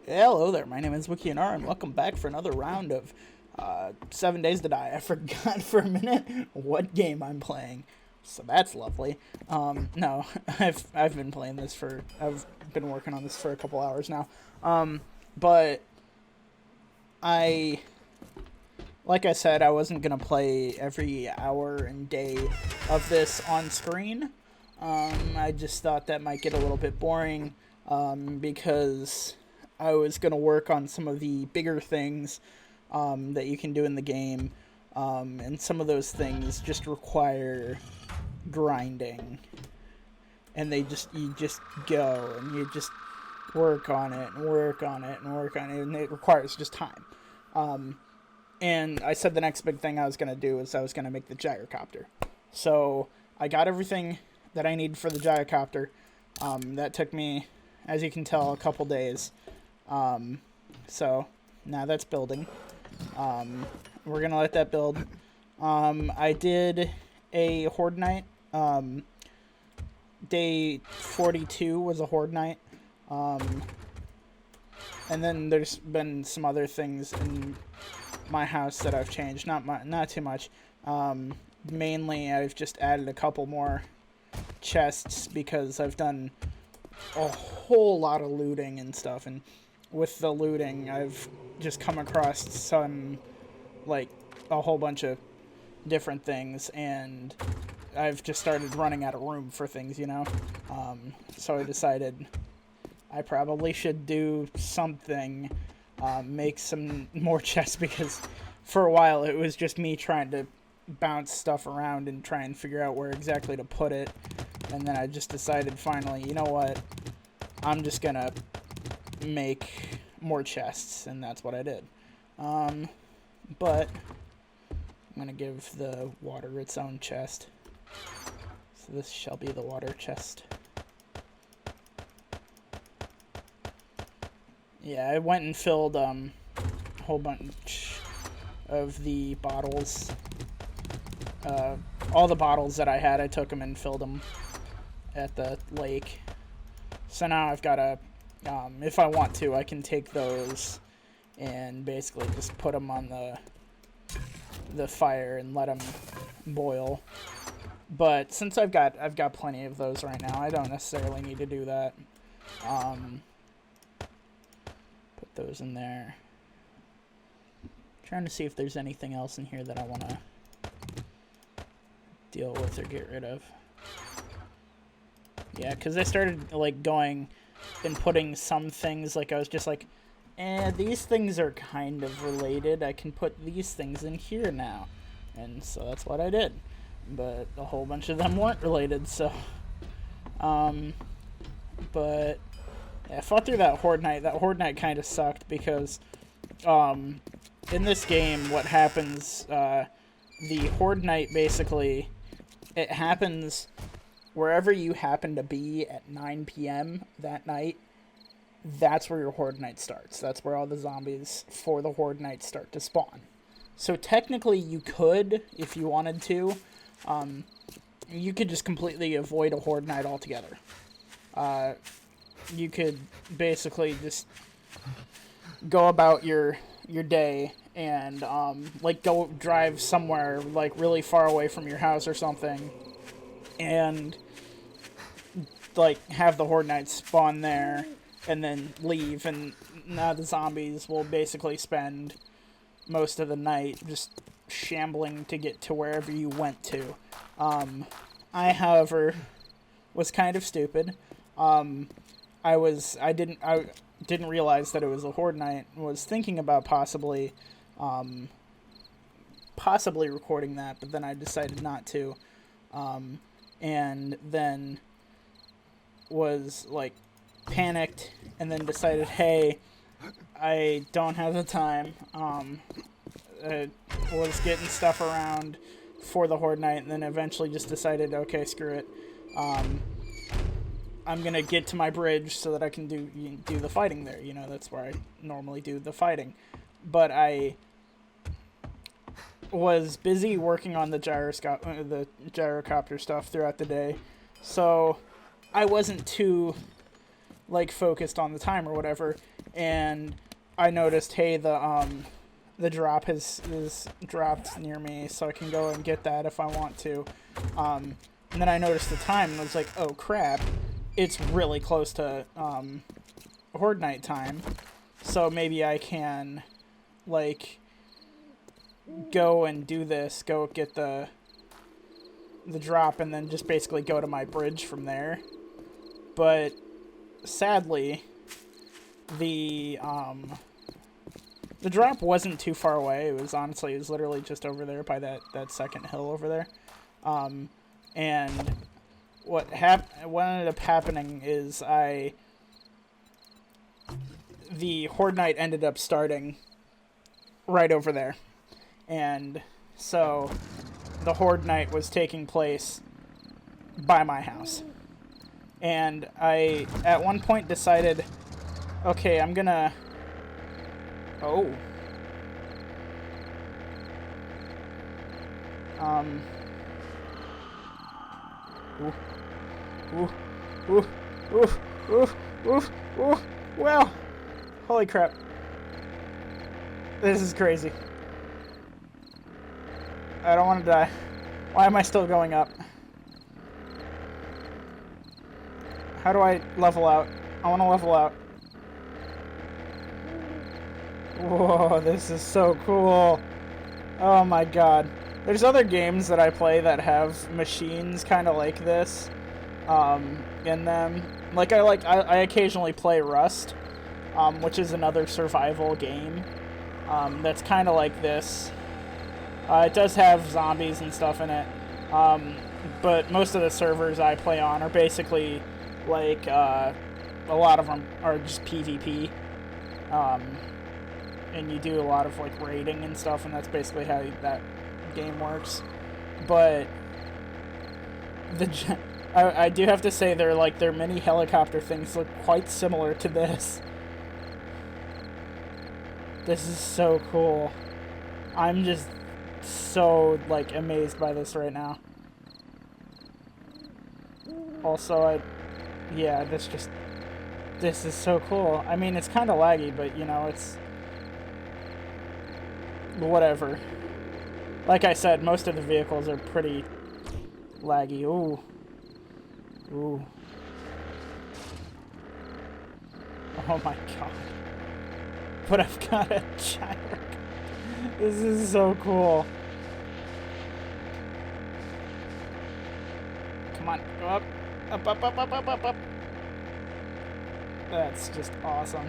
Hello there, my name is WikiNR, and welcome back for another round of 7 Days to Die. I forgot for a minute what game I'm playing, so that's lovely. No, I've been playing this I've been working on this for a couple hours now. But like I said, I wasn't gonna play every hour and day of this on screen. I just thought that might get a little bit boring, because I was going to work on some of the bigger things that you can do in the game, and some of those things just require grinding, and you just go and you just work on it and work on it and work on it, and it requires just time. And I said the next big thing I was going to do is I was going to make the gyrocopter. So I got everything that I need for the gyrocopter. That took me, as you can tell, a couple days. So now that's building. We're gonna let that build. I did a horde night. Day 42 was a horde night. And then there's been some other things in my house that I've changed. Not too much. Mainly I've just added a couple more chests because I've done a whole lot of looting and stuff, and with the looting I've just come across a whole bunch of different things, and I've just started running out of room for things, so I decided I probably should do something, make some more chests, because for a while it was just me trying to bounce stuff around and try and figure out where exactly to put it. And then I just decided finally, you know what, I'm just gonna make more chests, and that's what I did. But I'm gonna give the water its own chest. So this shall be the water chest. Yeah, I went and filled a whole bunch of the bottles. All the bottles that I had, I took them and filled them at the lake. So now I've got a, if I want to, I can take those and basically just put them on the fire and let them boil. But since I've got plenty of those right now, I don't necessarily need to do that. Put those in there. Trying to see if there's anything else in here that I want to deal with or get rid of. Yeah, because I started going and putting some things, I was just like, these things are kind of related. I can put these things in here now. And so that's what I did. But a whole bunch of them weren't related, so. But yeah, I fought through that horde night. That horde night kind of sucked because in this game, what happens, the horde night basically, it happens wherever you happen to be at 9 p.m. that night. That's where your horde night starts. That's where all the zombies for the horde night start to spawn. So technically you could, if you wanted to, you could just completely avoid a horde night altogether. You could basically just go about your day and go drive somewhere really far away from your house or something, and have the horde night spawn there and then leave, and now the zombies will basically spend most of the night just shambling to get to wherever you went to. I, however, was kind of stupid. I didn't realize that it was a horde night. Was thinking about possibly recording that, but then I decided not to. And then was panicked, and then decided, hey, I don't have the time. Was getting stuff around for the horde night, and then eventually just decided, okay, screw it. I'm gonna get to my bridge so that I can do the fighting there. That's where I normally do the fighting. But I was busy working on the gyrocopter stuff throughout the day, so I wasn't too like focused on the time or whatever, and I noticed, hey, the drop is dropped near me, so I can go and get that if I want to. And then I noticed the time and was like, oh crap, it's really close to Horde Night time, so maybe I can like go and do this, go get the drop, and then just basically go to my bridge from there. But sadly, the drop wasn't too far away. It was literally just over there by that second hill over there. And what ended up happening is the Horde Night ended up starting right over there. And so the Horde Night was taking place by my house. And I, at one point, decided, okay, I'm gonna... Oh. Well, holy crap. This is crazy. I don't want to die. Why am I still going up? How do I level out? I want to level out. Whoa, this is so cool. Oh my god. There's other games that I play that have machines kind of like this in them. I occasionally play Rust, which is another survival game that's kind of like this. It does have zombies and stuff in it, but most of the servers I play on are basically like a lot of them are just PvP, and you do a lot of like raiding and stuff, and that's basically how that game works. But I do have to say their mini helicopter things look quite similar to this. This is so cool. I'm just so like amazed by this right now. Also, this is so cool. I mean, it's kind of laggy, but you know, it's whatever. Like I said, most of the vehicles are pretty laggy. Ooh. Ooh. Oh my god. But I've got a gyro. This is so cool. Come on, go up. Up, up, up, up, up, up, up. That's just awesome.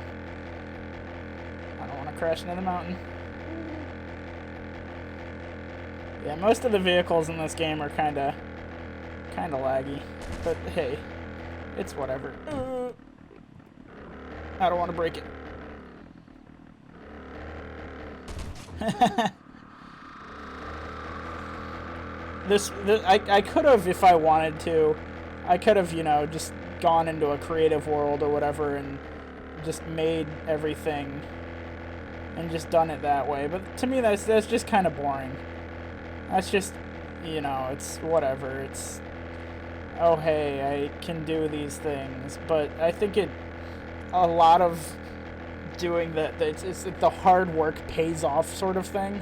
I don't want to crash into the mountain. Yeah, most of the vehicles in this game are kind of laggy, but hey, it's whatever. I don't want to break it. I could have, if I wanted to, I could have, you know, just gone into a creative world or whatever and just made everything and just done it that way. But to me, that's just kind of boring. That's just, you know, it's whatever. It's, oh hey, I can do these things. But I think a lot of doing it's the hard work pays off sort of thing.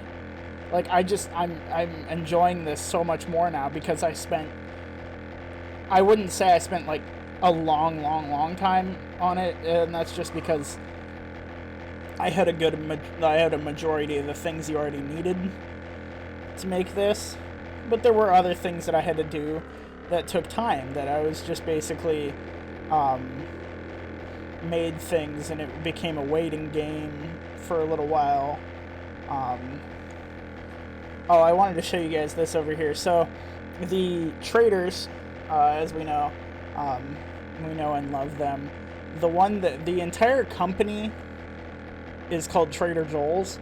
Like I'm enjoying this so much more now because I wouldn't say I spent like a long time on it, and that's just because I had a majority of the things you already needed to make this, but there were other things that I had to do that took time, that I was just basically made things, and it became a waiting game for a little while. Oh, I wanted to show you guys this over here. So the traders, as we know and love them, the entire company is called Trader Joel's.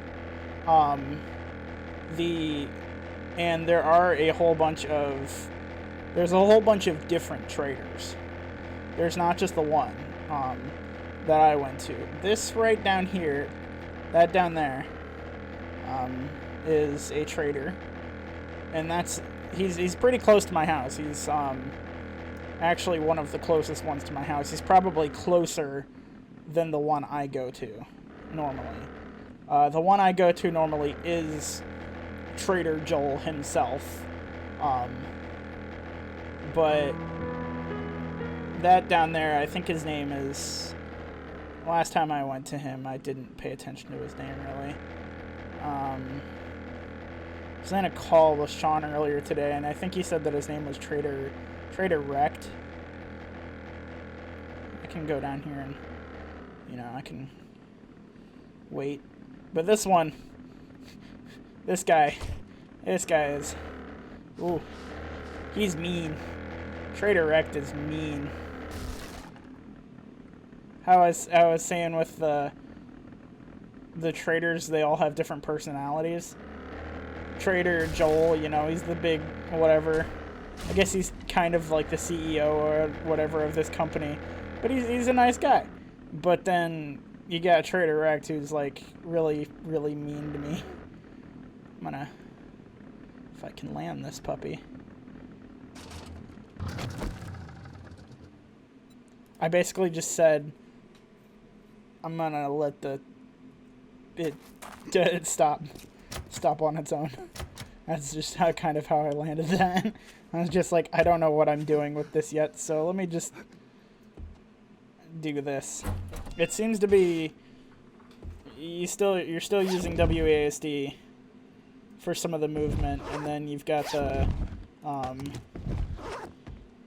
And there are a whole bunch of different traders. There's not just the one that I went to. This right down here, that down there, is a trader, and he's pretty close to my house. actually one of the closest ones to my house. He's probably closer than the one I go to normally. The one I go to normally is Trader Joel himself. But that down there, I think his name is... Last time I went to him, I didn't pay attention to his name, really. I was in a call with Sean earlier today, and I think he said that his name was Trader Wrecked. I can go down here and, you know, I can wait. But this one, this guy is, ooh, he's mean. Trader Wrecked is mean. How I was saying with the traders, they all have different personalities. Trader Joel, you know, he's the big whatever. I guess he's kind of like the CEO or whatever of this company. But he's a nice guy. But then you got Trader Wrecked, who's like really, really mean to me. I'm gonna... If I can land this puppy. I basically just said, I'm gonna let it stop on its own. That's just how I landed that. I was just like, I don't know what I'm doing with this yet, so let me just do this. It seems to be you're still using WASD for some of the movement, and then you've got the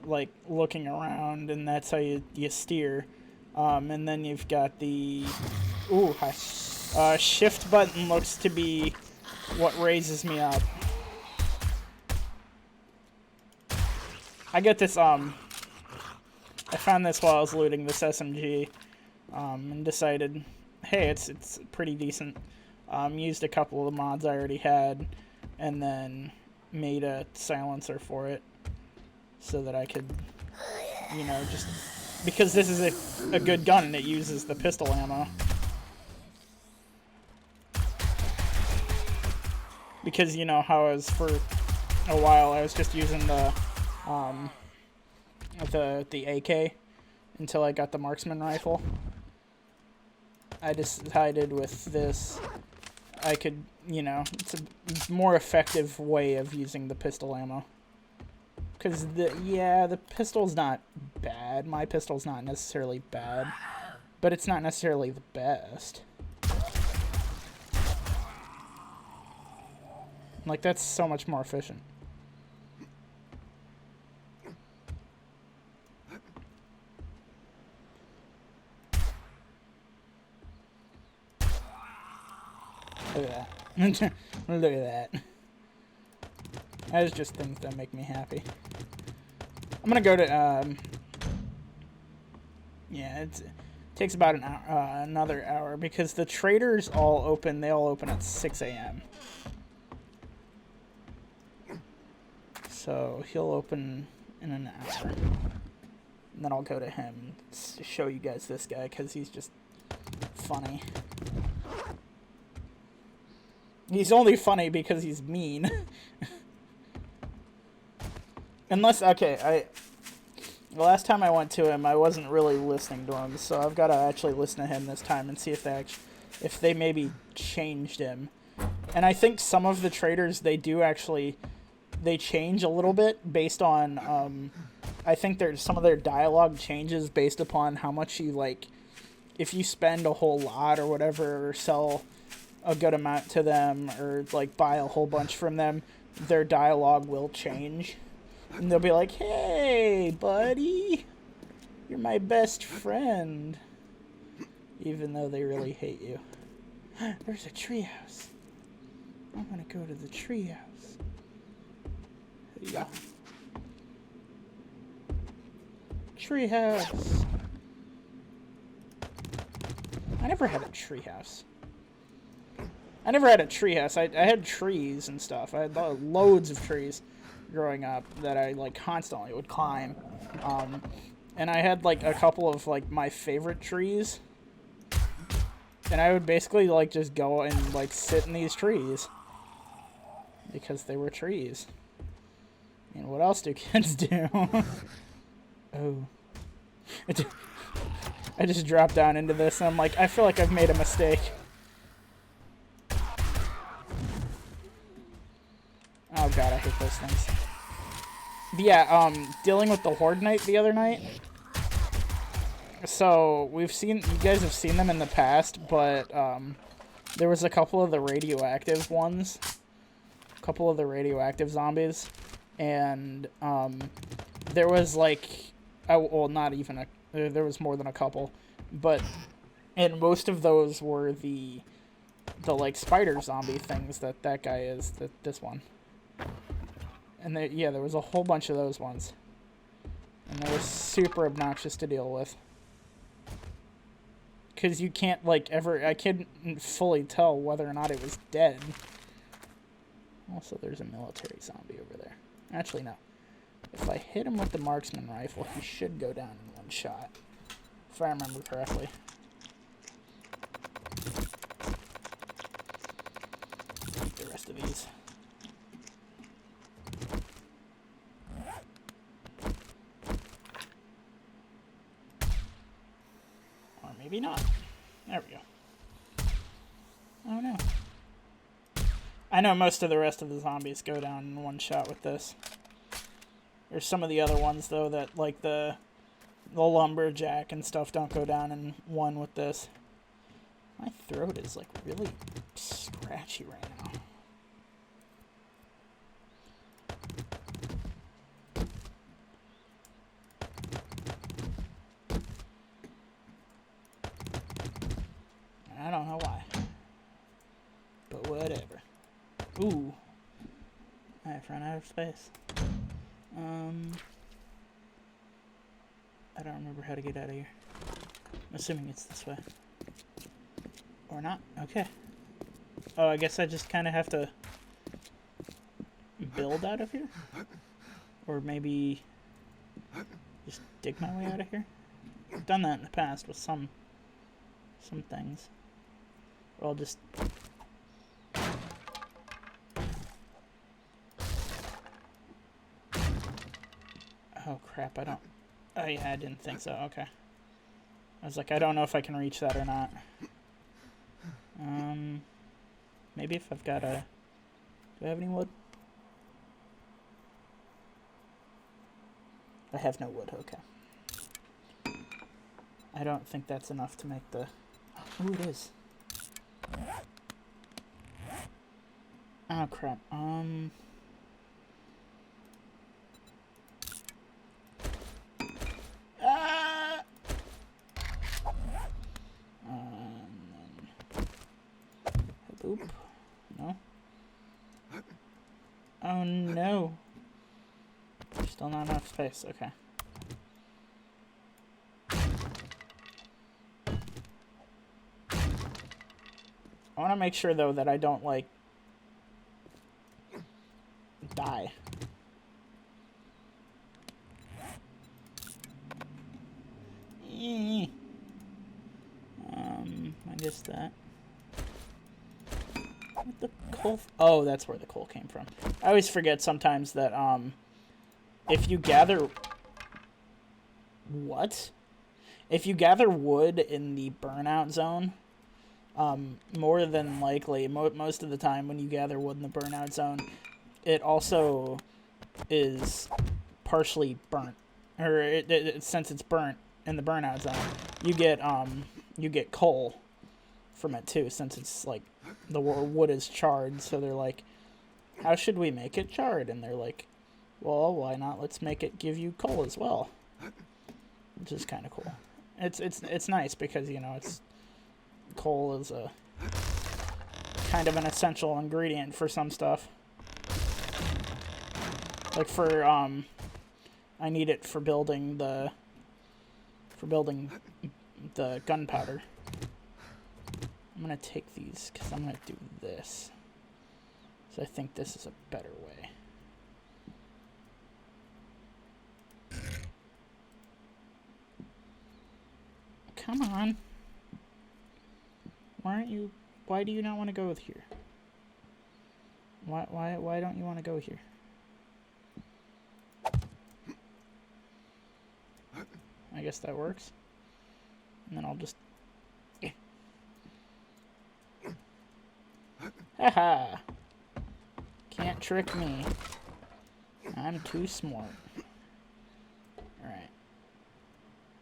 like looking around, and that's how you steer. And then you've got the shift button looks to be what raises me up. I get this I found this while I was looting this SMG, and decided, hey, it's pretty decent. Used a couple of the mods I already had, and then made a silencer for it so that I could, you know, just because this is a good gun and it uses the pistol ammo. Because, you know, how I was for a while, I was just using the AK until I got the marksman rifle. I decided with this, I could, you know, it's a more effective way of using the pistol ammo. Because, the pistol's not bad. My pistol's not necessarily bad. But it's not necessarily the best. Like, that's so much more efficient. Look at that. Look at that. That's just things that make me happy. I'm gonna go to, yeah, it takes about an hour, another hour, because the traders all open, they all open at 6 a.m. So he'll open in an hour. And then I'll go to him to show you guys this guy, because he's just funny. He's only funny because he's mean. Unless, okay, the last time I went to him, I wasn't really listening to him, so I've got to actually listen to him this time and see if they maybe changed him. And I think some of the traders, they change a little bit based on, I think there's some of their dialogue changes based upon how much you, like, if you spend a whole lot or whatever, or sell a good amount to them, or, like, buy a whole bunch from them, their dialogue will change. And they'll be like, hey, buddy, you're my best friend. Even though they really hate you. There's a treehouse. I'm gonna go to the treehouse. There you go. Treehouse. I never had a treehouse. I had trees and stuff. I had loads of trees growing up that I, like, constantly would climb. And I had, like, a couple of, like, my favorite trees. And I would basically, like, just go and, like, sit in these trees. Because they were trees. And what else do kids do? Oh. I just dropped down into this and I'm like, I feel like I've made a mistake. Oh god, I hate those things. But yeah, dealing with the Horde Knight the other night. So, you guys have seen them in the past, but, there was a couple of the radioactive ones. A couple of the radioactive zombies. And, there was like, well, not even there was more than a couple. But, and most of those were the like spider zombie things that guy is, this one. And there was a whole bunch of those ones. And they were super obnoxious to deal with. Because you can't, like, I couldn't fully tell whether or not it was dead. Also, there's a military zombie over there. Actually, no. If I hit him with the marksman rifle, he should go down in one shot. If I remember correctly. Take the rest of these. Or maybe not. There we go. Oh no. I know most of the rest of the zombies go down in one shot with this. There's some of the other ones, though, that, like, the lumberjack and stuff don't go down in one with this. My throat is, like, really scratchy right now. I don't know why. But whatever. Ooh. I've run out of space. I don't remember how to get out of here. I'm assuming it's this way. Or not. Okay. Oh, I guess I just kind of have to build out of here? Or maybe just dig my way out of here? I've done that in the past with some things. Or I'll just... Oh crap, I don't... Oh yeah, I didn't think so, okay. I was like, I don't know if I can reach that or not. Maybe if I've got a... Do I have any wood? I have no wood, okay. I don't think that's enough to make the... Oh, it is. Oh crap, Boop. No. Oh no. Still not enough space. Okay. I want to make sure though that I don't like die. I guess that. What the coal? Oh, that's where the coal came from. I always forget sometimes that if you gather what? If you gather wood in the burnout zone, more than likely, most of the time when you gather wood in the burnout zone, it also is partially burnt, or since it's burnt in the burnout zone, you get coal from it too, since it's like the wood is charred. So they're like, how should we make it charred? And they're like, well, why not? Let's make it give you coal as well, which is kind of cool. It's nice because, you know, it's coal is a kind of an essential ingredient for some stuff. Like for I need it for building the gunpowder. I'm gonna take these because I'm gonna do this. So I think this is a better way. Come on. Why do you not want to go here? Why don't you want to go here? guess that works. And then I'll just... Haha! Can't trick me. I'm too smart. Alright.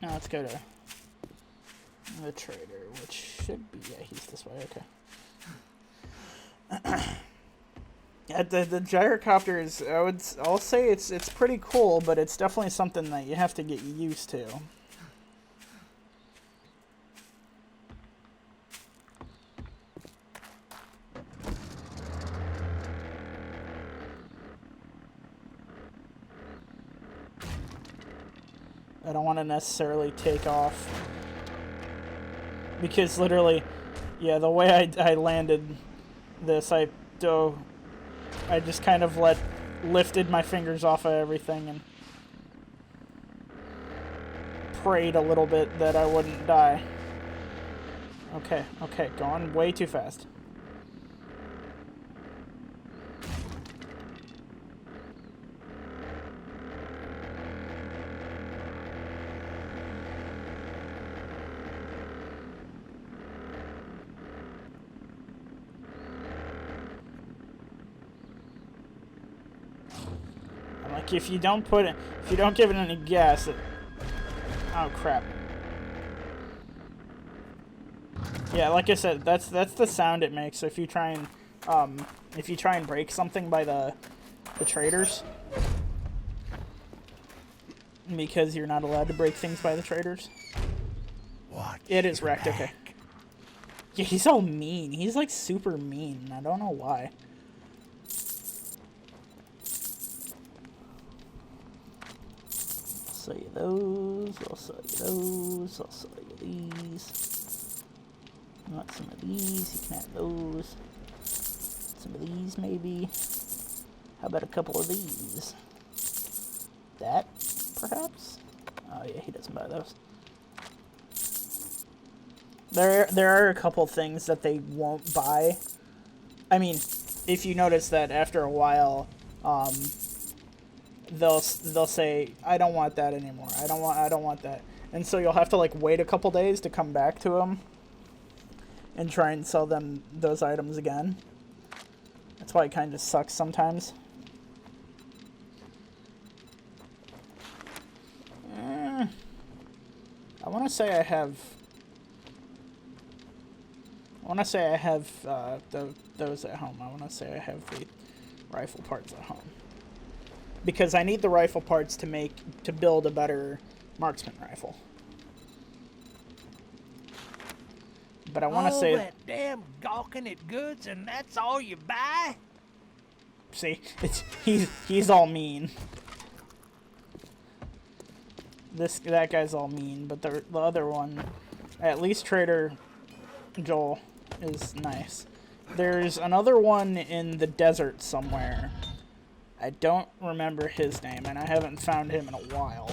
Now let's go to the trader, which should be... Yeah, he's this way. Okay. Yeah, the gyrocopter is... I'll say it's pretty cool, but it's definitely something that you have to get used to. I don't want to necessarily take off. Because literally, yeah, the way I landed this, I just kind of lifted my fingers off of everything and prayed a little bit that I wouldn't die. Okay, going way too fast. Like if you don't give it any gas, oh crap. Yeah, like I said, that's the sound it makes. So if you try and break something by the traders, because you're not allowed to break things by the traders. It is wrecked. Okay. Yeah, he's all mean. He's like super mean. I don't know why. I'll sell you those. I'll sell you those. I'll sell you these. You want some of these? You can have those. Some of these, maybe. How about a couple of these? That, perhaps? Oh yeah, he doesn't buy those. There are a couple things that they won't buy. I mean, if you notice that after a while, they'll say, I don't want that anymore. I don't want that. And so you'll have to like wait a couple days to come back to them and try and sell them those items again. That's why it kind of sucks sometimes. I want to say I have those at home. I want to say I have the rifle parts at home. Because I need the rifle parts to build a better marksman rifle. But I want to say that damn gawking at goods, and that's all you buy? See, he's all mean. That guy's all mean, but the other one, at least Trader Joel, is nice. There's another one in the desert somewhere. I don't remember his name, and I haven't found him in a while.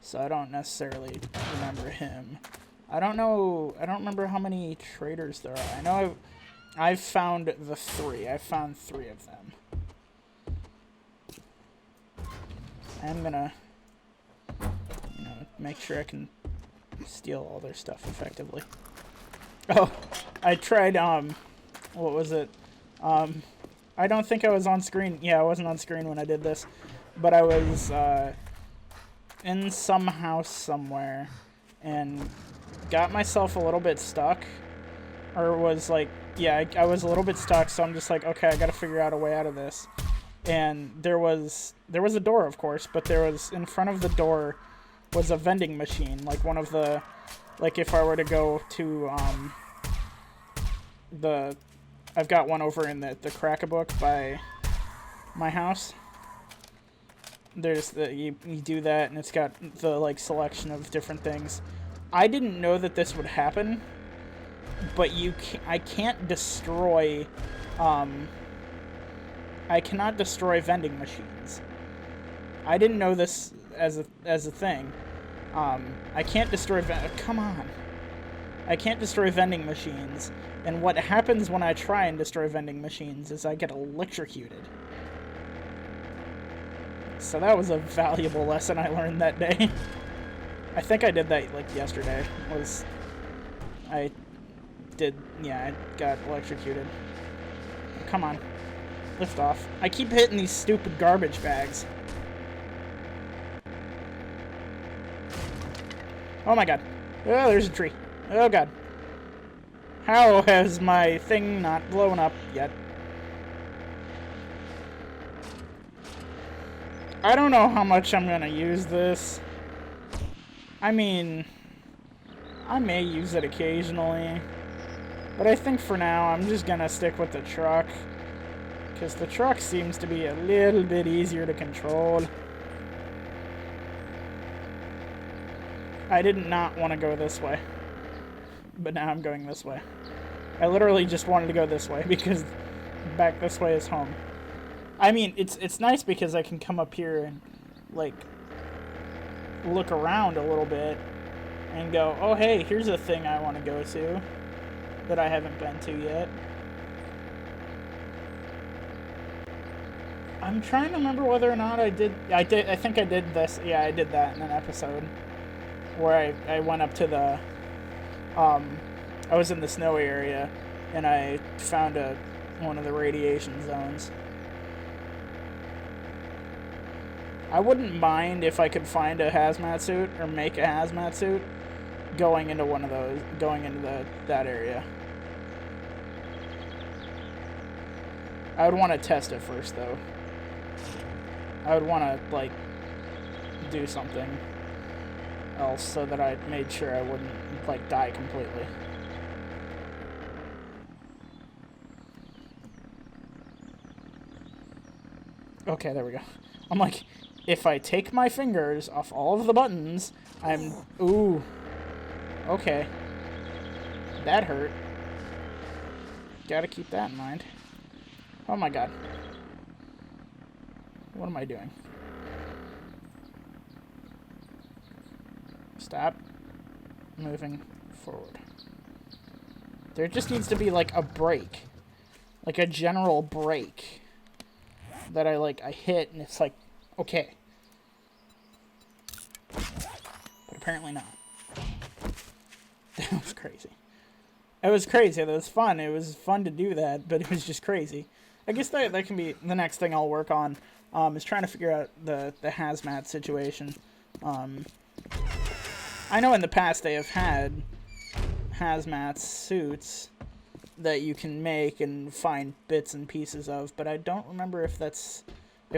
So I don't necessarily remember him. I don't remember how many traders there are. I know I've found the 3. I found 3 of them. I'm gonna, make sure I can steal all their stuff effectively. Oh, I tried, what was it? I don't think I was on screen. Yeah, I wasn't on screen when I did this. But I was, in some house somewhere and got myself a little bit stuck. Or was like, yeah, I was a little bit stuck, so I'm just like, okay, I gotta figure out a way out of this. And there was a door, of course, but there was, in front of the door was a vending machine, like one of the, like if I were to go to, I've got one over in the Crack-a-Book by my house. There's you do that, and it's got the, like, selection of different things. I didn't know that this would happen, but I can't destroy, I cannot destroy vending machines. I didn't know this as a thing. I can't destroy come on. I can't destroy vending machines, and what happens when I try and destroy vending machines is I get electrocuted. So that was a valuable lesson I learned that day. I think I did that, like, yesterday. I got electrocuted. Oh, come on. Lift off. I keep hitting these stupid garbage bags. Oh my god. Oh, there's a tree. Oh god. How has my thing not blown up yet? I don't know how much I'm gonna use this. I mean, I may use it occasionally. But I think for now, I'm just gonna stick with the truck. Because the truck seems to be a little bit easier to control. I did not want to go this way. But now I'm going this way. I literally just wanted to go this way because back this way is home. I mean, it's nice because I can come up here and, like, look around a little bit and go, oh, hey, here's a thing I want to go to that I haven't been to yet. I'm trying to remember whether or not I think I did this. Yeah, I did that in an episode where I went up to the, I was in the snowy area and I found one of the radiation zones. I wouldn't mind if I could find a hazmat suit or make a hazmat suit going into one of those, going into that area. I would want to test it first, though. I would want to, like, do something else so that I made sure I wouldn't, like, die completely. Okay, there we go. I'm like, if I take my fingers off all of the buttons, I'm... Ooh. Okay. That hurt. Gotta keep that in mind. Oh my god. What am I doing? Stop moving forward. There just needs to be, like, a break. Like, a general break. That I hit, and it's like, okay. But apparently not. That was crazy. It was crazy. It was fun. It was fun to do that, but it was just crazy. I guess that can be the next thing I'll work on, is trying to figure out the hazmat situation. I know in the past they have had hazmat suits that you can make and find bits and pieces of, but I don't remember if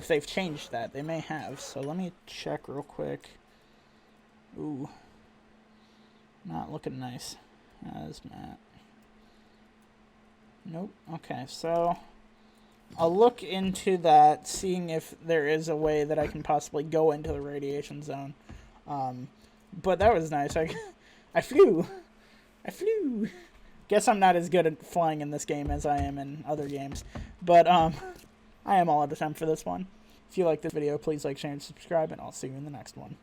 they've changed that. They may have, so let me check real quick. Ooh. Not looking nice. Hazmat. Nope. Okay, so I'll look into that, seeing if there is a way that I can possibly go into the radiation zone. But that was nice. I flew. Guess I'm not as good at flying in this game as I am in other games. But, I am all out of time for this one. If you like this video, please like, share, and subscribe, and I'll see you in the next one.